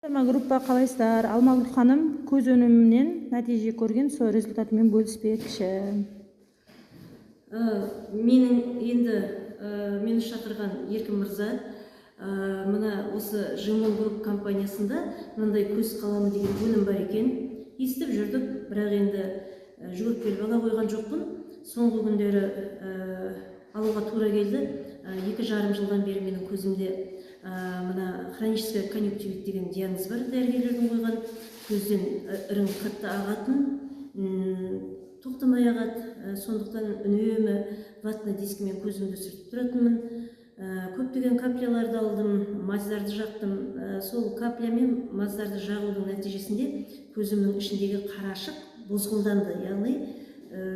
Группа қалайсыздар? Алмагүл ханым көз өнімінен нәтиже көрген, сол результатымен бөліспекші. Мені шақырған Еркін мырза, мына осы Жимон Групп компаниясында мындай көз қаламы деген өнім бар екен. Естіп жүрдік, бірақ енді жүгіріп келіп ала қойған жоқпын. Соңғы күндері алуға тура келді. 2,5 жылдан бері менің көзімде мына хроническая конъюнктивит деген диагноз бар, дәрігерлердің қойған. Көзден ірің қатты ағатын, тоқтамай ағады. Сондықтан үнемі ватный дискімен көзімді сүртіп тұратынмын. Көптеген капляларды алдым, маздарды жақтым. Сол капля мен маздарды жағудың нәтижесінде көзімнің ішіндегі қарашық бозғылданды, яғни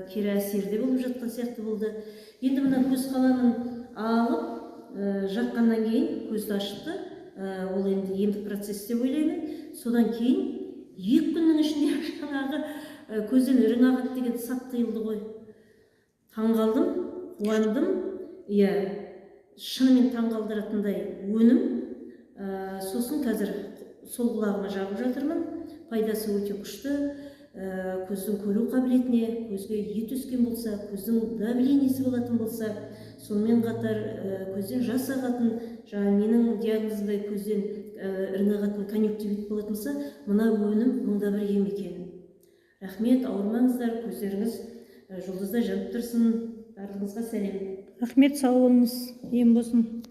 кері әсерде болып жатқан сияқты болды. Енді мына көз қаламын алып жаққаннан кейін көзді ашықты. Ол енді емдік процесс деп ойлаймын. Содан кейін 2 күннің ішінде жаңағы көзден ірің ағады деген сап тыйылды ғой. Таңғалдым, қуандым. Шынымен таңғалдыратындай өнім. Сосын қазір сол құлағыма жағып жатырмын. Пайдасы өте күшті. Көздің көру қабілетіне, көзге ет өскен болса, көздің давлениесі болатын болса, сонымен қатар көзден жас ағатын, жаңа менің диагнозымдай көзден ірің ағатын конъюнктивит болатын болса, мына өнім мыңда бір ем екен. Рахмет, ауырмаңыздар, көздеріңіз жұлдыздай жанып тұрсын. Барлығыңызға сәлем. Рахмет, сау болыңыз, ем болсын.